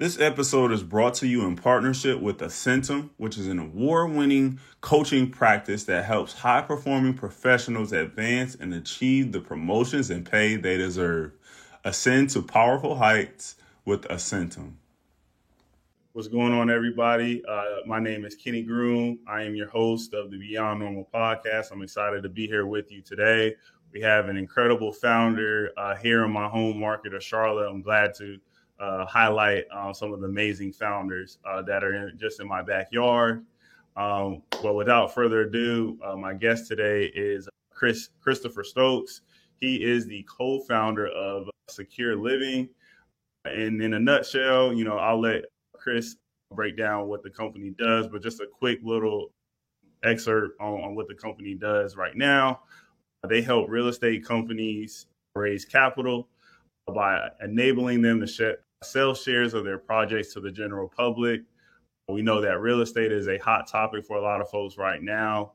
This episode is brought to you in partnership with Ascentum, which is an award-winning coaching practice that helps high-performing professionals advance and achieve the promotions and pay they deserve. Ascend to powerful heights with Ascentum. What's going on, everybody? My name is Kenny Groom. I am your host of the Beyond Normal podcast. I'm excited to be here with you today. We have an incredible founder here in my home market of Charlotte. I'm glad to highlight some of the amazing founders that are just in my backyard. But without further ado, my guest today is Christopher Stokes. He is the co-founder of Secure Living. And in a nutshell, I'll let Chris break down what the company does, but just a quick little excerpt on what the company does right now. They help real estate companies raise capital by enabling them to sell shares of their projects to the general public. We know that real estate is a hot topic for a lot of folks right now,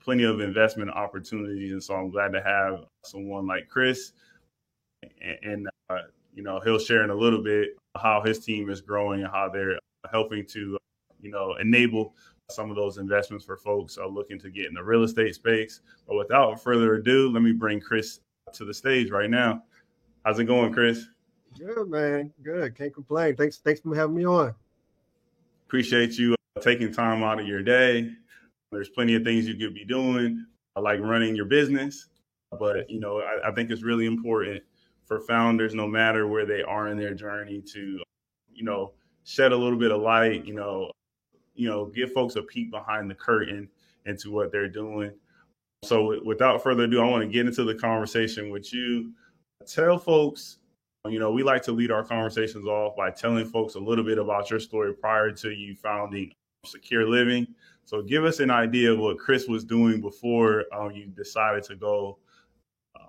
plenty of investment opportunities. And so I'm glad to have someone like Chris. And he'll share in a little bit how his team is growing and how they're helping to, enable some of those investments for folks looking to get in the real estate space. But without further ado, let me bring Chris to the stage right now. How's it going, Chris? Good, man. Good. Can't complain. Thanks for having me on. Appreciate you taking time out of your day. There's plenty of things you could be doing, like running your business. But, I think it's really important for founders, no matter where they are in their journey, to, shed a little bit of light, give folks a peek behind the curtain into what they're doing. So without further ado, I want to get into the conversation with you. Tell folks, we like to lead our conversations off by telling folks a little bit about your story prior to you founding Secure Living. So give us an idea of what Chris was doing before you decided to go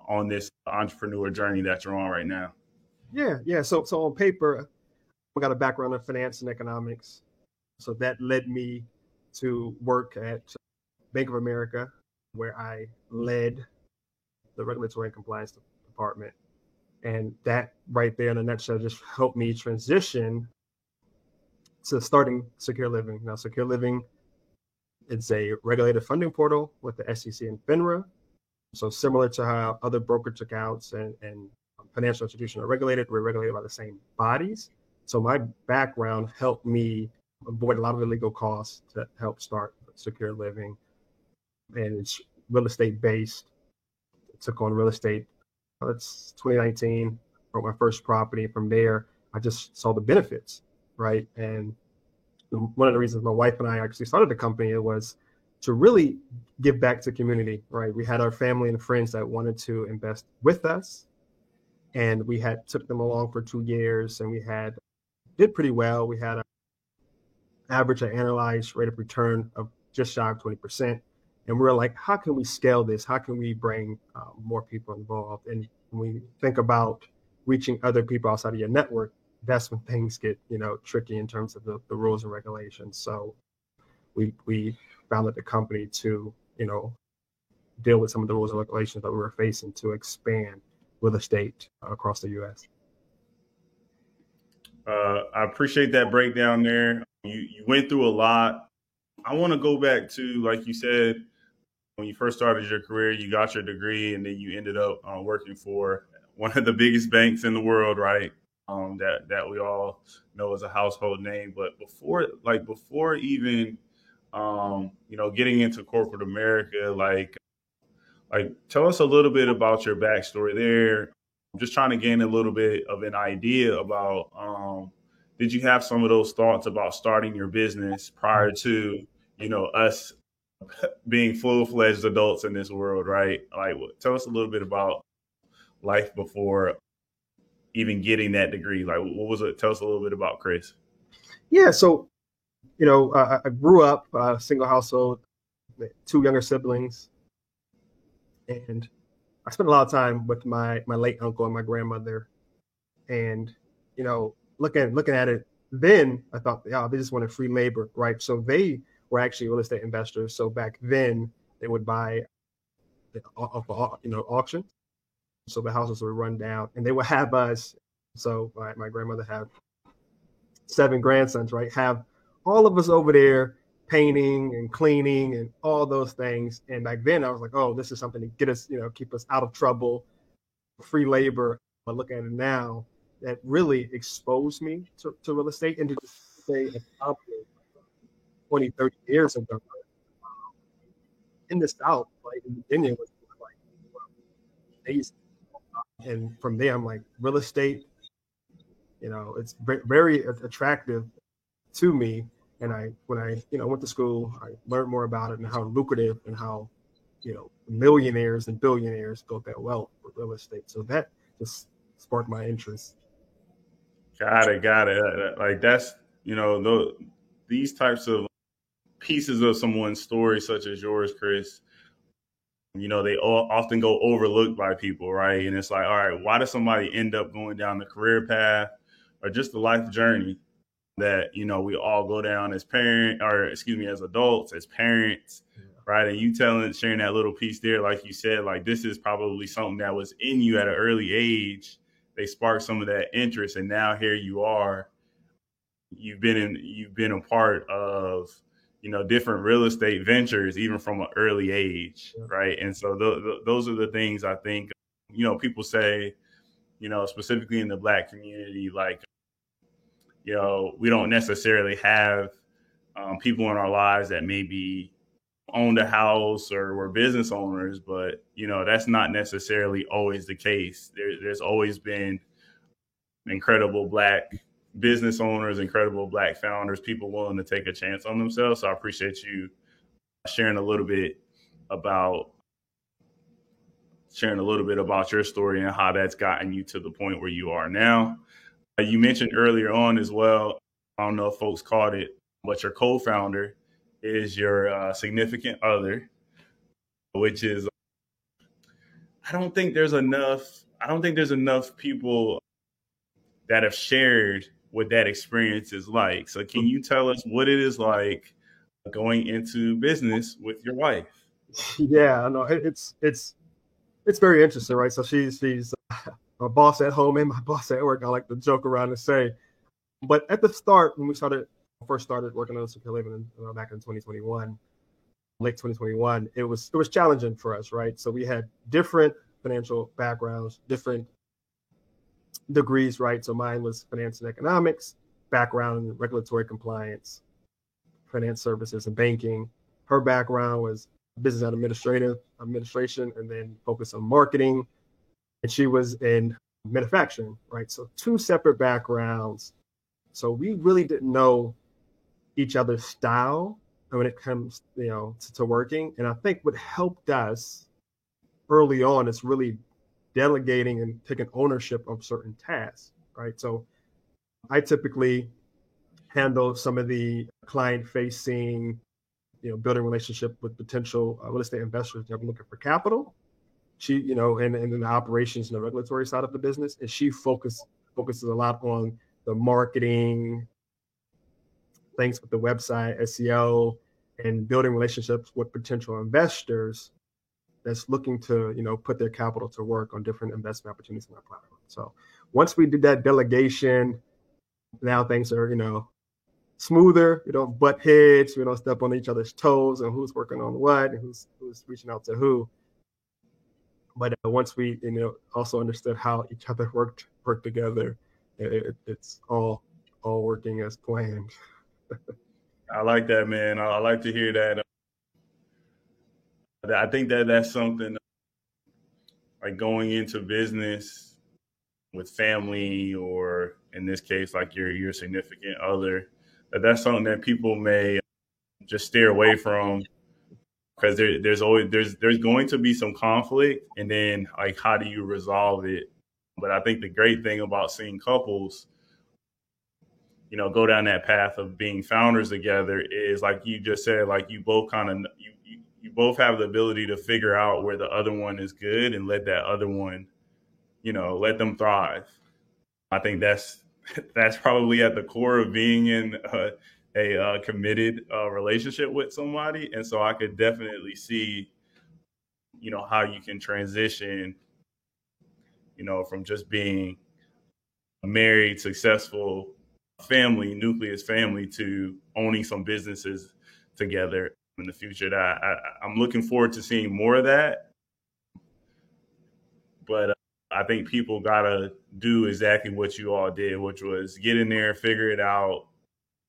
on this entrepreneur journey that you're on right now. Yeah. So on paper, I got a background in finance and economics. So that led me to work at Bank of America, where I led the regulatory and compliance department. And that right there in a nutshell just helped me transition to starting Secure Living. Now, Secure Living, it's a regulated funding portal with the SEC and FINRA. So similar to how other brokerage accounts and financial institutions are regulated, we're regulated by the same bodies. So my background helped me avoid a lot of the legal costs to help start Secure Living. And it's real estate based. Took on real estate. It's 2019, bought my first property. From there, I just saw the benefits, right? And one of the reasons my wife and I actually started the company was to really give back to community, right? We had our family and friends that wanted to invest with us, and we took them along for 2 years, and we did pretty well. We had an average annualized rate of return of just shy of 20%. And we're like, how can we scale this? How can we bring more people involved? And when we think about reaching other people outside of your network, that's when things get, tricky in terms of the rules and regulations. So we founded the company to, deal with some of the rules and regulations that we were facing to expand real estate across the U.S. I appreciate that breakdown there. You went through a lot. I want to go back to, like you said, when you first started your career, you got your degree, and then you ended up working for one of the biggest banks in the world, right? That we all know as a household name. But before even, getting into corporate America, like tell us a little bit about your backstory there. I'm just trying to gain a little bit of an idea about, did you have some of those thoughts about starting your business prior to, us being full-fledged adults in this world, right? Like, tell us a little bit about life before even getting that degree. Like, what was it? Tell us a little bit about Chris. Yeah. So, I grew up single household, 2 younger siblings, and I spent a lot of time with my late uncle and my grandmother. And, looking at it, then I thought, they just wanted free labor, right? So they were actually real estate investors. So back then they would buy off auction. So the houses would run down and they would have us. So my grandmother had 7 grandsons, right? Have all of us over there painting and cleaning and all those things. And back then I was like, oh, this is something to get us, keep us out of trouble, free labor. But look at it now, that really exposed me to real estate, and to just say probably 20, 30 years ago in the South, like in Virginia was like amazing. And from there, I'm like, real estate, it's very attractive to me. And when I went to school, I learned more about it and how lucrative and how, millionaires and billionaires built their wealth with real estate. So that just sparked my interest. Got it. Like that's, these types of pieces of someone's story, such as yours, Chris, they often go overlooked by people, right? And it's like, all right, why does somebody end up going down the career path or just the life journey that, we all go down as as adults, as parents, right? And you sharing that little piece there, like you said, like this is probably something that was in you at an early age. They sparked some of that interest, and now here you are. You've been a part of, different real estate ventures, even from an early age, right? And so those are the things I think, people say, specifically in the Black community, like, we don't necessarily have people in our lives that maybe owned a house or were business owners, but, that's not necessarily always the case. There's always been incredible Black business owners, incredible Black founders, people willing to take a chance on themselves. So I appreciate you sharing a little bit about your story and how that's gotten you to the point where you are now. You mentioned earlier on as well, I don't know if folks caught it, but your co-founder is your significant other, which is, I don't think there's enough people that have shared what that experience is like. So can you tell us what it is like going into business with your wife? Yeah, no, it's very interesting, right? So she's my boss at home and my boss at work. I like to joke around and say, but at the start, when we first started working on Secure Living back in 2021, late 2021, it was challenging for us, right? So we had different financial backgrounds, different degrees, right? So mine was finance and economics, background in regulatory compliance, finance services and banking. Her background was business administration, and then focused on marketing. And she was in manufacturing, right? So 2 separate backgrounds. So we really didn't know each other's style when it comes, to working. And I think what helped us early on is really delegating and taking ownership of certain tasks, right? So I typically handle some of the client-facing, building relationship with potential real estate investors that are looking for capital. She, and in the operations and the regulatory side of the business, and she focuses a lot on the marketing, things with the website, SEO, and building relationships with potential investors that's looking to, put their capital to work on different investment opportunities on our platform. So once we did that delegation, now things are, smoother. We don't butt heads. We don't step on each other's toes and who's working on what and who's reaching out to who. But once we, also understood how each other worked together, it's all working as planned. I like that, man. I like to hear that. I think that's something like going into business with family, or in this case, like your significant other, that's something that people may just steer away from, because there's going to be some conflict, and then like, how do you resolve it? But I think the great thing about seeing couples, go down that path of being founders together is, like you just said, like you both you both have the ability to figure out where the other one is good and let that other one, let them thrive. I think that's probably at the core of being in a committed relationship with somebody. And so I could definitely see, how you can transition, from just being a married, successful family, nucleus family, to owning some businesses together in the future. That I'm looking forward to seeing more of that. But I think people gotta do exactly what you all did, which was get in there, figure it out,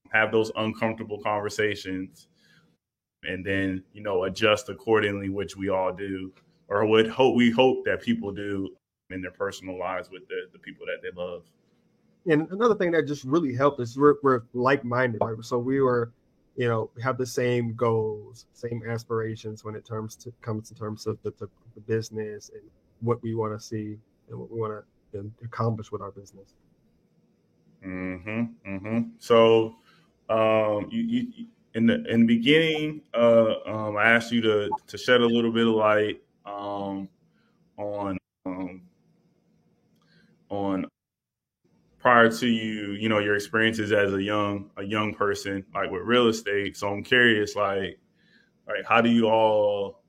have those uncomfortable conversations, and then adjust accordingly, which we all do, or we hope that people do in their personal lives with the people that they love. And another thing that just really helped is we're like-minded, right? So we were, have the same goals, same aspirations when it comes in terms of the business and what we want to see and what we want to accomplish with our business. So, you in the beginning, I asked you to shed a little bit of light on on prior to your experiences as a young person, like with real estate. So I'm curious, like how do you all,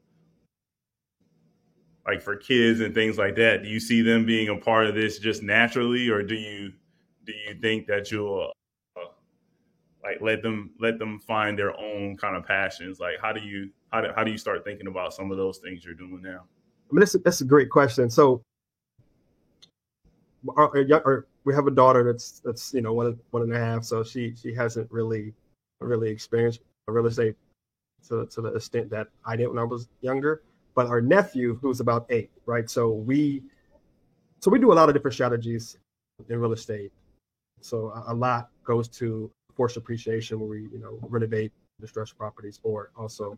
like for kids and things like that, do you see them being a part of this just naturally, or do you think that you'll like let them find their own kind of passions? Like how do you start thinking about some of those things you're doing now? I mean, that's a great question. So we have a daughter that's 1.5, so she hasn't really experienced real estate to the extent that I did when I was younger. But our nephew, who's about 8, right? So we do a lot of different strategies in real estate. So a lot goes to forced appreciation, where we renovate distressed properties, or also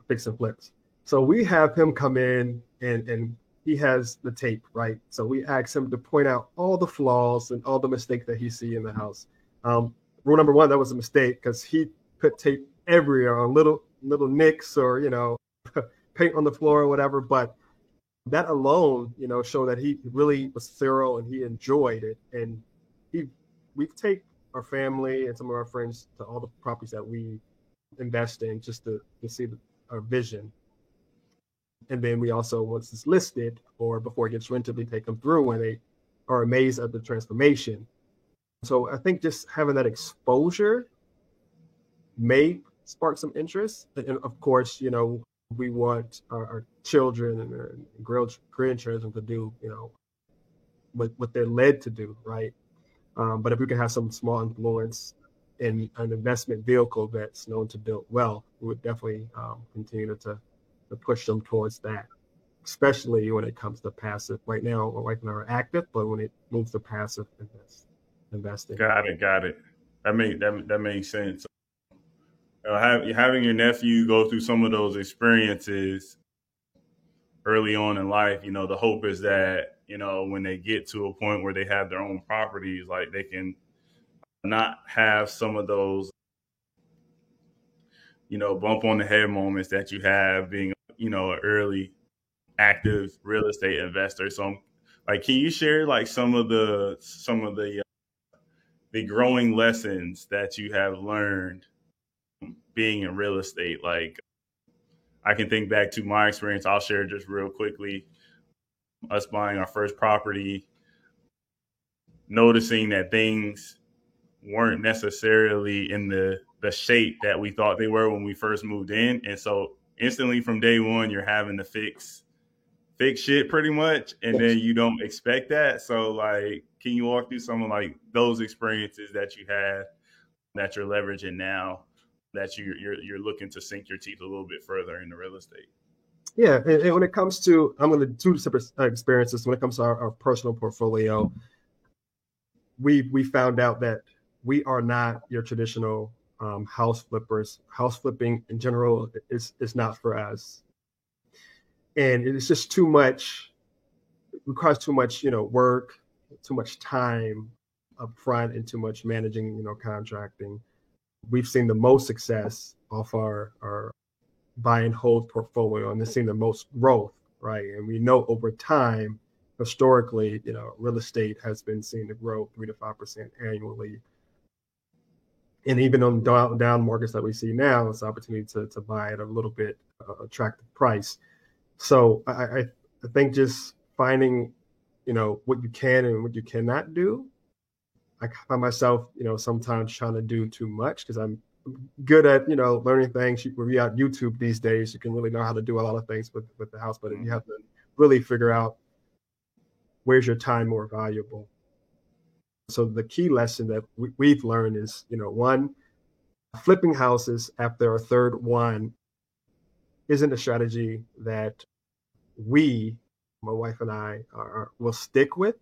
fix and flips. So we have him come in and he has the tape, right? So we ask him to point out all the flaws and all the mistakes that he see in the house. Rule number 1, that was a mistake, because he put tape everywhere on little nicks, or paint on the floor or whatever. But that alone, showed that he really was thorough and he enjoyed it. And we've taken our family and some of our friends to all the properties that we invest in, just to see our vision. And then we also, once it's listed or before it gets rented, we take them through, and they are amazed at the transformation. So I think just having that exposure may spark some interest. And of course, we want our children and our grandchildren to do, what they're led to do, right? But if we can have some small influence in an investment vehicle that's known to build wealth, we would definitely continue to push them towards that, especially when it comes to passive. Right now we're active, but when it moves to passive investing. Got it. That makes sense. Having your nephew go through some of those experiences early on in life, the hope is that, when they get to a point where they have their own properties, like they can not have some of those, bump on the head moments that you have being, an early active real estate investor. So like, can you share like some of the growing lessons that you have learned being in real estate? Like, I can think back to my experience. I'll share just real quickly. Us buying our first property, noticing that things weren't necessarily in the shape that we thought they were when we first moved in. And so instantly from day one, you're having to fix shit pretty much. And then you don't expect that. So like, can you walk through some of like those experiences that you had that you're leveraging now, that you're looking to sink your teeth a little bit further into real estate? Yeah, and when it comes to, I'm going to do 2 separate experiences. When it comes to our personal portfolio, we found out that we are not your traditional house flippers. House flipping in general is not for us, and it's just too much. It requires too much, work, too much time up front, and too much managing, contracting. We've seen the most success off our buy and hold portfolio, and it's seen the most growth, right? And we know over time, historically, real estate has been seen to grow 3 to 5% annually. And even on down markets that we see now, it's an opportunity to buy at a little bit attractive price. So I think just finding, what you can and what you cannot do, I find myself, sometimes trying to do too much because I'm good at, learning things. When you have YouTube these days, you can really know how to do a lot of things with the house, but you have to really figure out where's your time more valuable. So the key lesson that we've learned is, one, flipping houses after a third one isn't a strategy that my wife and I, will stick with.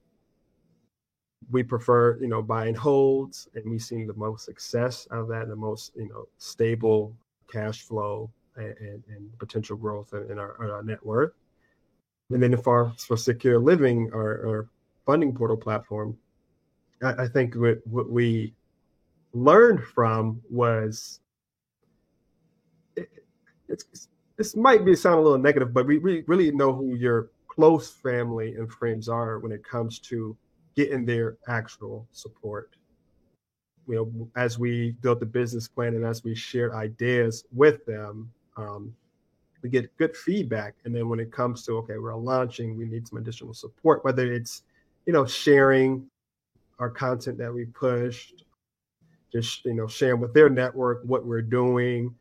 We prefer, buying holds, and we've seen the most success out of that, and the most, stable cash flow and potential growth in our net worth. And then for Secure Living, our funding portal platform, I think what we learned from was, this might sound a little negative, but we really know who your close family and friends are when it comes to getting their actual support. As we built the business plan and as we shared ideas with them, we get good feedback. And then when it comes to, okay, we're launching, we need some additional support, whether it's, sharing our content that we pushed, just, sharing with their network what we're doing,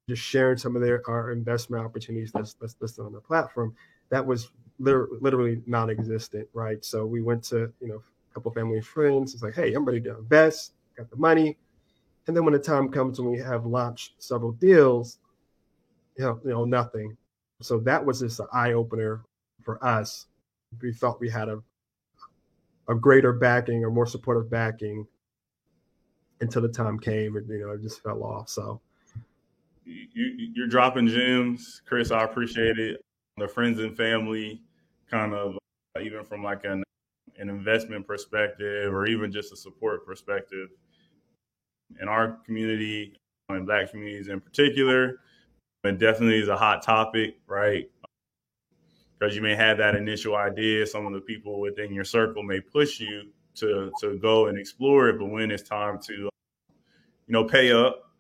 just sharing some of our investment opportunities that's listed on the platform. That was literally non-existent, right? So we went to, a couple of family and friends. It's like, hey, I'm ready to invest, got the money. And then when the time comes when we have launched several deals, nothing. So that was just an eye-opener for us. We thought we had a greater backing or more supportive backing until the time came, and, it just fell off. So you're dropping gems, Chris. I appreciate it. The friends and family, kind of, even from like an investment perspective, or even just a support perspective. In our community, in Black communities in particular, it definitely is a hot topic, right? Because you may have that initial idea. Some of the people within your circle may push you to go and explore it, but when it's time to, pay up,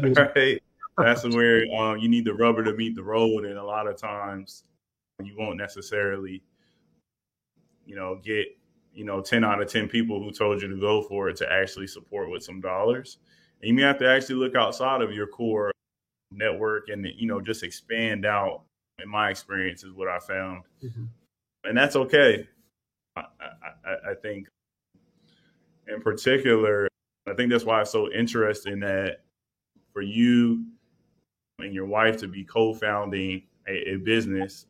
right? That's where you need the rubber to meet the road, and a lot of times you won't necessarily, get 10 out of 10 people who told you to go for it to actually support with some dollars. And you may have to actually look outside of your core network and, just expand out. In my experience, is what I found. Mm-hmm. And that's okay. I think in particular, I think that's why it's so interesting that for you and your wife to be co-founding a business,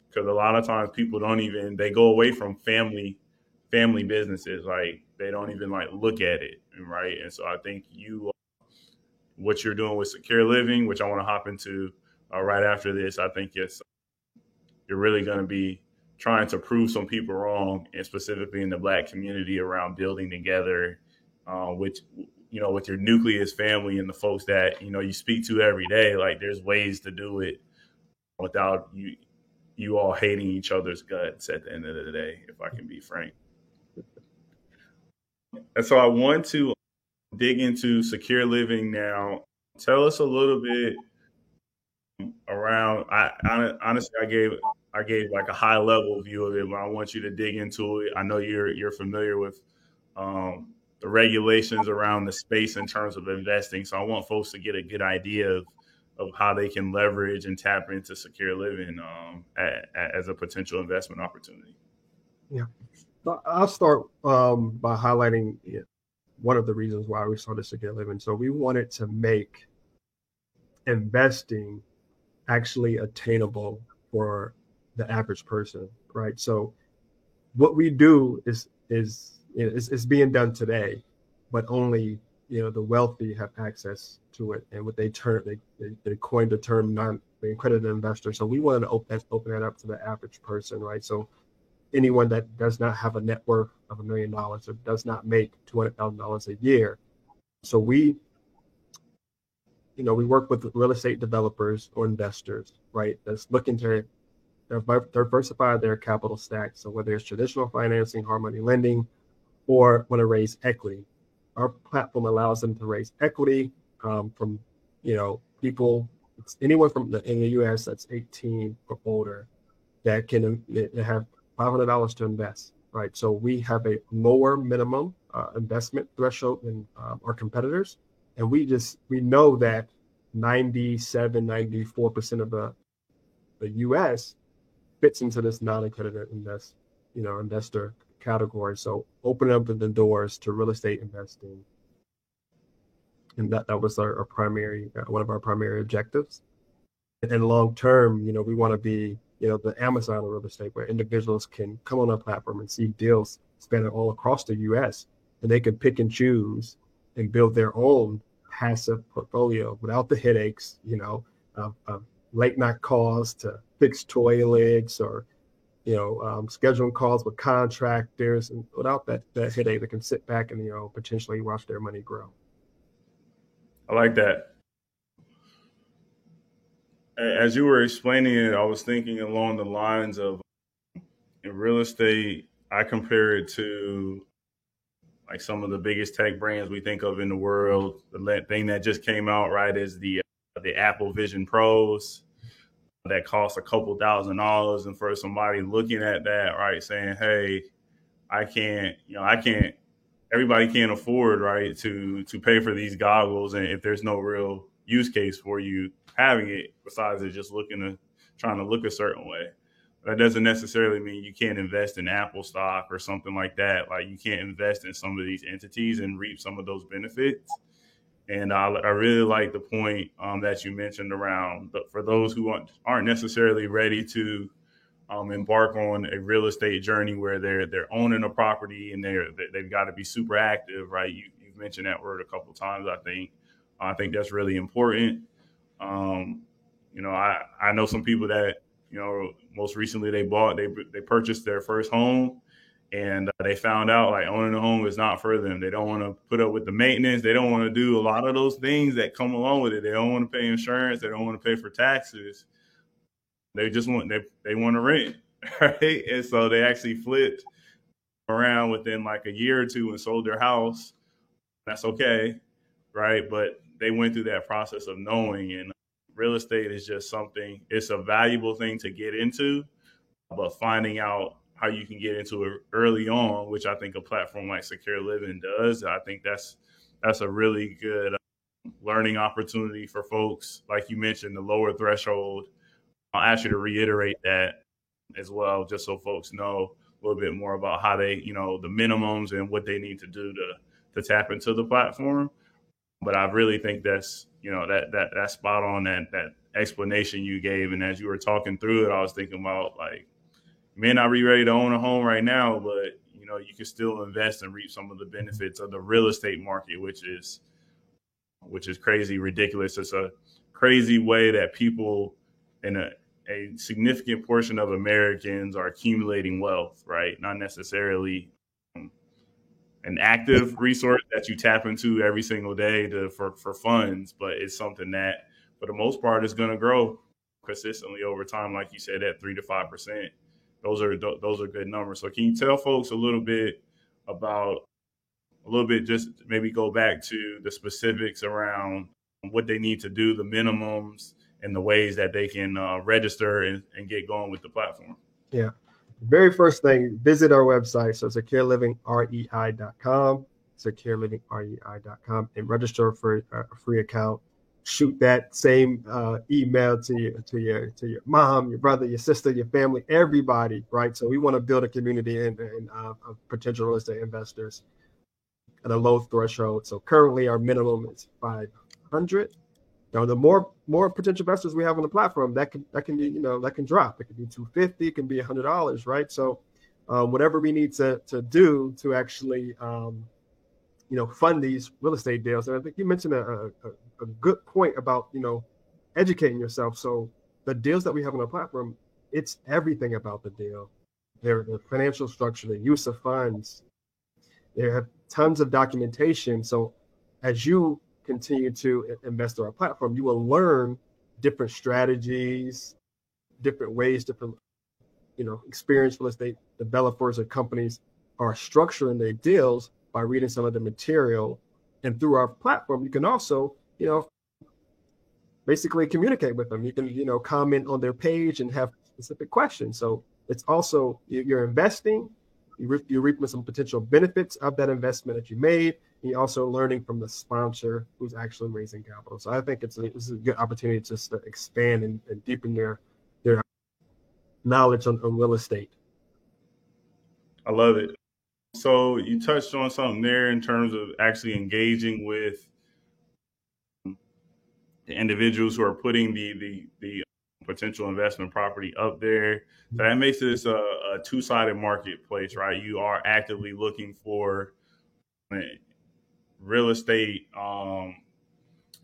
because a lot of times people they go away from family businesses. Like, they don't even look at it. Right. And so I think what you're doing with Secure Living, which I want to hop into right after this, I think you're really going to be trying to prove some people wrong, and specifically in the Black community, around building together, with your nucleus family and the folks that, you speak to every day. Like, there's ways to do it without you all hating each other's guts at the end of the day, if I can be frank. And so I want to dig into Secure Living now. Tell us a little bit around. Honestly, I gave like a high level view of it, but I want you to dig into it. I know you're familiar with the regulations around the space in terms of investing, so I want folks to get a good idea of how they can leverage and tap into Secure Living as a potential investment opportunity. Yeah, I'll start by highlighting one of the reasons why we started Secure Living. So we wanted to make investing actually attainable for the average person, right? So what we do is being done today, but only the wealthy have access to it. And what they coined the term non-accredited investor. So we wanted to open that up to the average person, right? So anyone that does not have a net worth of $1 million or does not make $200,000 a year. So we work with real estate developers or investors, right, that's looking to diversify their capital stack. So whether it's traditional financing, hard money lending, or want to raise equity, our platform allows them to raise equity from people, anyone in the U.S. that's 18 or older that can have $500 to invest, right? So we have a lower minimum investment threshold than our competitors. And we know that 97, 94% of the US fits into this non-accredited investor category. So opening up the doors to real estate investing. And that was our primary, one of our primary objectives. And long term, we want to be, the Amazon of real estate, where individuals can come on our platform and see deals spanning all across the US, and they can pick and choose and build their own passive portfolio without the headaches, of late night calls to fix toilets or, scheduling calls with contractors, and without that headache, they can sit back and, potentially watch their money grow. I like that. As you were explaining it, I was thinking along the lines of, in real estate, I compare it to like some of the biggest tech brands we think of in the world. The thing that just came out, right, is the Apple Vision Pros that cost a couple $1,000s. And for somebody looking at that, right, saying, hey, I can't, everybody can't afford, right, to pay for these goggles. And if there's no real use case for you having it, besides it just trying to look a certain way. That doesn't necessarily mean you can't invest in Apple stock or something like that. Like, you can't invest in some of these entities and reap some of those benefits. And I really like the point that you mentioned around for those who aren't necessarily ready to embark on a real estate journey where they're owning a property and they've got to be super active, right? You've mentioned that word a couple of times. I think that's really important. I know some people that, most recently they purchased their first home, and they found out like owning a home is not for them. They don't want to put up with the maintenance. They don't want to do a lot of those things that come along with it. They don't want to pay insurance. They don't want to pay for taxes. They just want to rent, right? And so they actually flipped around within like a year or two and sold their house. That's okay, right? But they went through that process of knowing, and real estate is just something, it's a valuable thing to get into, but finding out how you can get into it early on, which I think a platform like Secure Living does, I think that's a really good learning opportunity for folks. Like you mentioned, the lower threshold. I'll ask you to reiterate that as well, just so folks know a little bit more about how they, the minimums and what they need to do to tap into the platform. But I really think that's, that's spot on, that explanation you gave. And as you were talking through it, I was thinking about, like, you may not be ready to own a home right now, but, you can still invest and reap some of the benefits of the real estate market, which is crazy, ridiculous. It's a crazy way that people in a significant portion of Americans are accumulating wealth, right? Not necessarily an active resource that you tap into every single day for funds, but it's something that, for the most part, is going to grow consistently over time, like you said, at 3 to 5%. Those are good numbers. So can you tell folks a little bit, just maybe go back to the specifics around what they need to do, the minimums, and the ways that they can register and get going with the platform? Yeah. Very first thing, visit our website. So securelivingrei.com, securelivingrei.com, and register for a free account. Shoot that same email to your mom, your brother, your sister, your family, everybody, right? So we want to build a community of potential real estate investors at a low threshold. So currently our minimum is 500. Now, the more potential investors we have on the platform, that can drop. It could be $250, it can be $100, right? So whatever we need to do to actually fund these real estate deals. And I think you mentioned a good point about educating yourself. So the deals that we have on the platform, it's everything about the deal. The financial structure, the use of funds. They have tons of documentation. So as you continue to invest in our platform, you will learn different strategies, different ways, different, experienced real estate developers or companies are structuring their deals by reading some of the material. And through our platform, you can also, basically communicate with them. You can, comment on their page and have specific questions. So it's also, you're investing, you're reaping some potential benefits of that investment that you made. And you're also learning from the sponsor who's actually raising capital. So I think it's a good opportunity just to expand and deepen their knowledge on real estate. I love it. So you touched on something there in terms of actually engaging with the individuals who are putting the potential investment property up there. So that makes this a two-sided marketplace, right? You are actively looking for real estate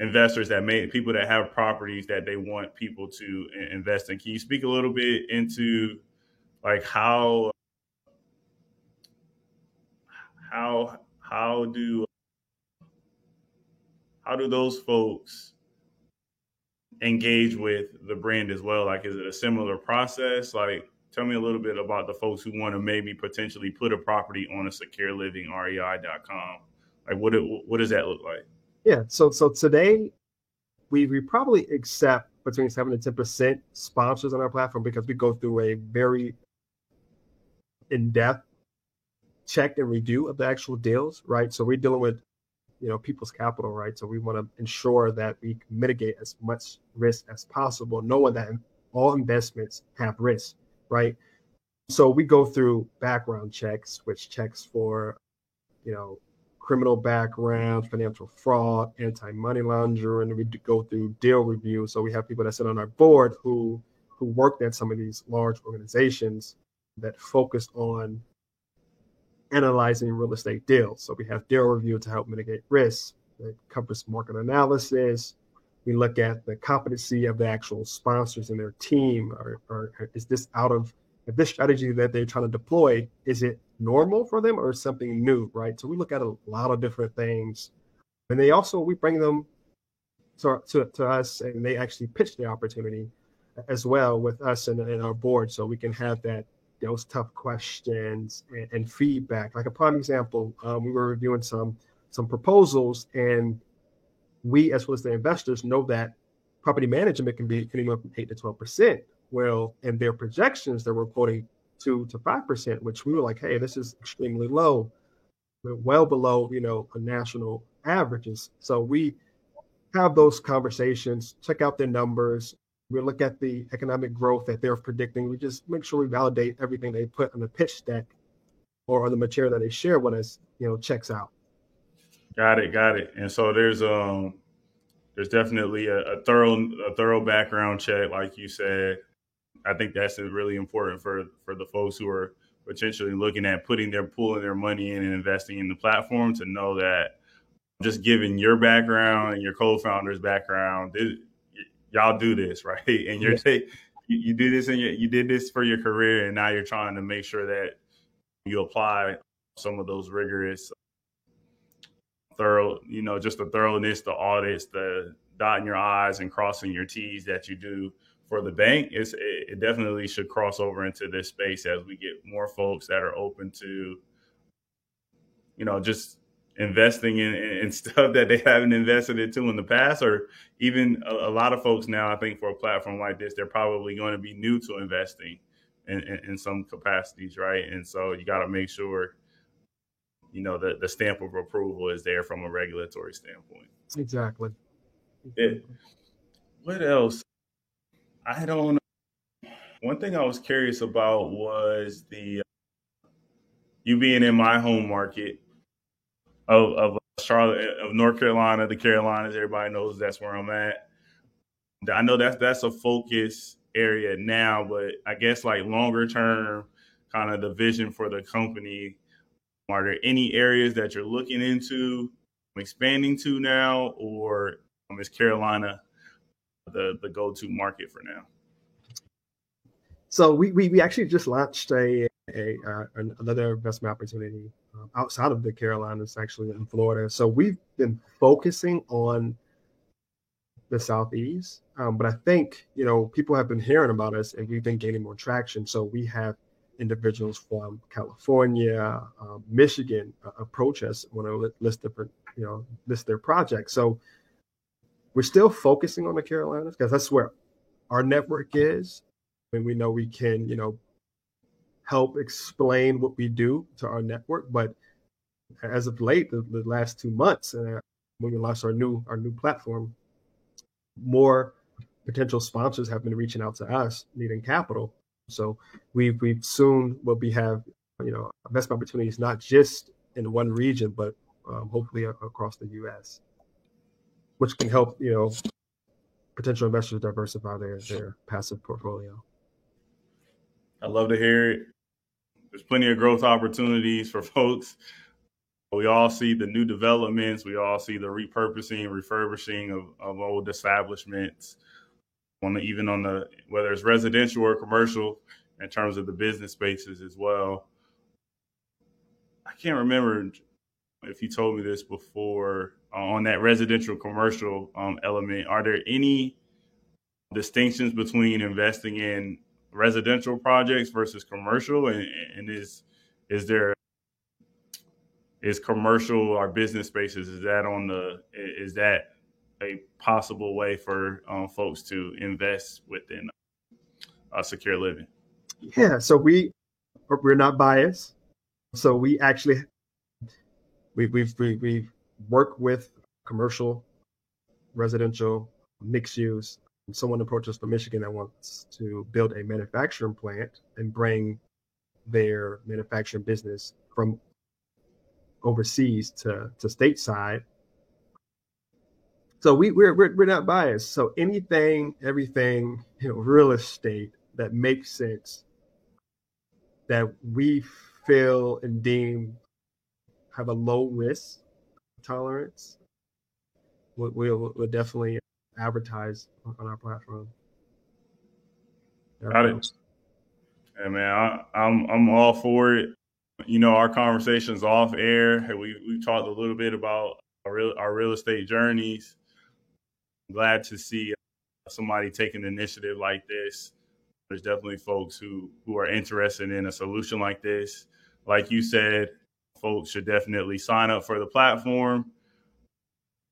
investors people that have properties that they want people to invest in. Can you speak a little bit into like how do those folks engage with the brand as well? Like, is it a similar process? Like, tell me a little bit about the folks who want to maybe potentially put a property on a SecureLivingREI.com. Like, what does that look like? Yeah. So today we probably accept between 7 and 10% sponsors on our platform because we go through a very in-depth check and review of the actual deals, right? So we're dealing with people's capital, right? So we want to ensure that we mitigate as much risk as possible, knowing that all investments have risk, right? So we go through background checks, which checks for, criminal background, financial fraud, anti-money laundering, and we go through deal review. So we have people that sit on our board who worked at some of these large organizations that focus on analyzing real estate deals. So we have deal review to help mitigate risks. It covers market analysis. We look at the competency of the actual sponsors and their team. Or is this this strategy that they're trying to deploy, is it normal for them or something new, right? So we look at a lot of different things. And we bring them to us, and they actually pitch the opportunity as well with us and our board, so we can have those tough questions and feedback. Like a prime example, we were reviewing some proposals, and we, as well as the investors, know that property management can be anywhere from 8 to 12%. Well, in their projections, they were quoting 2 to 5%, which we were like, hey, this is extremely low. We're well below, a national averages. So we have those conversations, check out their numbers. We look at the economic growth that they're predicting. We just make sure we validate everything they put on the pitch deck or on the material that they share with us, checks out. Got it. And so there's definitely a thorough background check, like you said. I think that's really important for the folks who are potentially looking at pulling their money in and investing in the platform, to know that just given your background and your co-founder's background, y'all do this, right? And you do this, and you did this for your career, and now you're trying to make sure that you apply some of those rigorous, just the thoroughness, the audits, the dotting your I's and crossing your T's that you do for the bank. It definitely should cross over into this space as we get more folks that are open to, just investing in stuff that they haven't invested into in the past, or even a lot of folks now, I think for a platform like this, they're probably going to be new to investing in some capacities, right? And so you got to make sure, the stamp of approval is there from a regulatory standpoint. Exactly. What else? I don't know. One thing I was curious about was you being in my home market of Charlotte, of North Carolina, the Carolinas. Everybody knows that's where I'm at. I know that's a focus area now, but I guess like longer term, kind of the vision for the company. Are there any areas that you're looking into expanding to now, or is Carolina the go-to market for now? So we actually just launched another investment opportunity outside of the Carolinas, actually in Florida. So we've been focusing on the Southeast, but I think people have been hearing about us, and we've been gaining more traction. So we have individuals from California, Michigan approach us when to list their projects. So we're still focusing on the Carolinas because that's where our network is, and we know we can help explain what we do to our network. But as of late, the last 2 months, when we launched our new platform, more potential sponsors have been reaching out to us needing capital. So we soon will have investment opportunities not just in one region, but hopefully across the U.S., which can help potential investors diversify their passive portfolio. I love to hear it. There's plenty of growth opportunities for folks. We all see the new developments. We all see the repurposing, refurbishing of old establishments, even on the whether it's residential or commercial, in terms of the business spaces as well. I can't remember if you told me this before on that residential commercial element. Are there any distinctions between investing in residential projects versus commercial, and is commercial or business spaces, is that a possible way for folks to invest within secure living? Yeah, so we're not biased. So we've worked with commercial, residential, mixed use. Someone approached us from Michigan that wants to build a manufacturing plant and bring their manufacturing business from overseas to stateside. So we're not biased. So everything, real estate that makes sense, that we feel and deem have a low risk tolerance, we'll definitely advertise on our platform. Got it. Hey man, I'm all for it. Our conversations off air, we've talked a little bit about our real estate journeys. I'm glad to see somebody taking an initiative like this. There's definitely folks who are interested in a solution like this. Like you said, folks should definitely sign up for the platform.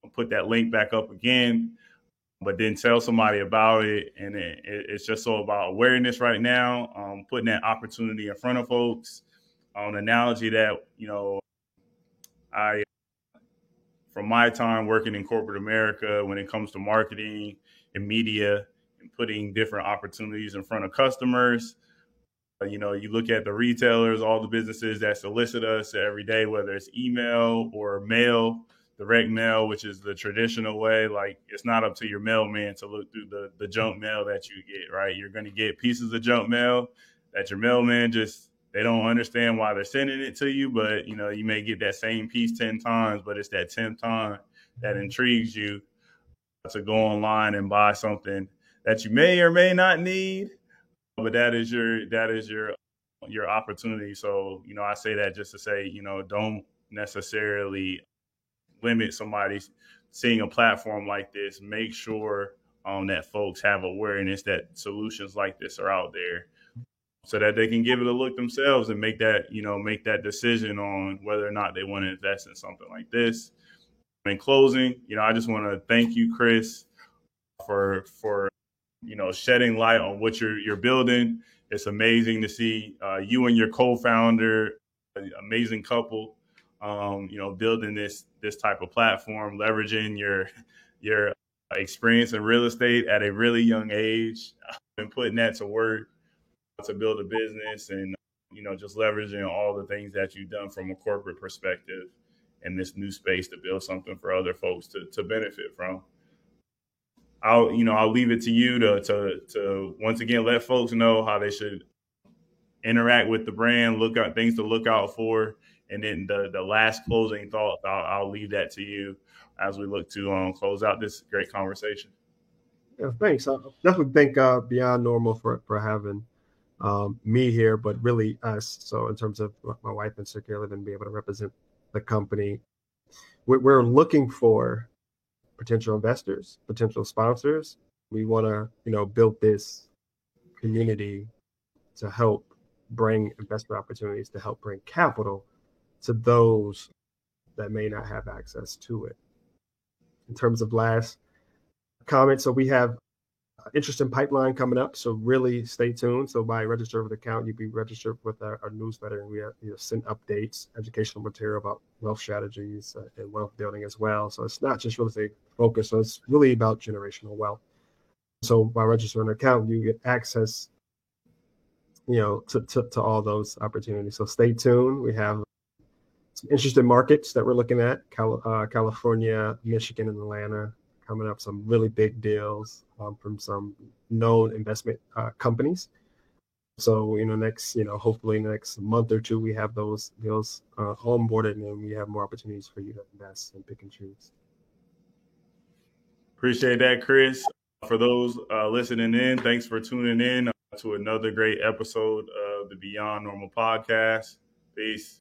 I'll put that link back up again, but then tell somebody about it. And it's just all about awareness right now, putting that opportunity in front of folks. An analogy that, I, from my time working in corporate America, when it comes to marketing and media and putting different opportunities in front of customers, you look at the retailers, all the businesses that solicit us every day, whether it's email or mail, direct mail, which is the traditional way. Like, it's not up to your mailman to look through the junk mail that you get, right? You're going to get pieces of junk mail that your mailman they don't understand why they're sending it to you, but you may get that same piece 10 times, but it's that 10th time that intrigues you to go online and buy something that you may or may not need, but that is your opportunity. So, I say that just to say, don't necessarily limit somebody seeing a platform like this. Make sure that folks have awareness that solutions like this are out there, so that they can give it a look themselves and make that decision on whether or not they want to invest in something like this. In closing, I just want to thank you, Chris, for shedding light on what you're building. It's amazing to see you and your co-founder, an amazing couple, building this type of platform, leveraging your experience in real estate at a really young age and putting that to work to build a business, and just leveraging all the things that you've done from a corporate perspective in this new space to build something for other folks to benefit from. I'll leave it to you to once again let folks know how they should interact with the brand, look at things to look out for, and then the last closing thought, I'll leave that to you as we look to close out this great conversation. Yeah, thanks. I definitely thank Beyond Normal for having me here, but really us. So in terms of my wife and Secure Living, be able to represent the company, we're looking for potential investors, potential sponsors. We want to, build this community to help bring investment opportunities, to help bring capital to those that may not have access to it. In terms of last comment, so we have interesting pipeline coming up. So really stay tuned. So by register with account, you'll be registered with our newsletter, and we have, send updates, educational material about wealth strategies and wealth building as well. So it's not just real estate focused. So it's really about generational wealth. So by registering an account, you get access, to all those opportunities. So stay tuned. We have some interesting markets that we're looking at: California, Michigan, and Atlanta. Coming up, some really big deals from some known investment companies. So, hopefully next month or two, we have those deals onboarded, and then we have more opportunities for you to invest and pick and choose. Appreciate that, Chris. For those listening in, thanks for tuning in to another great episode of the Beyond Normal podcast. Peace.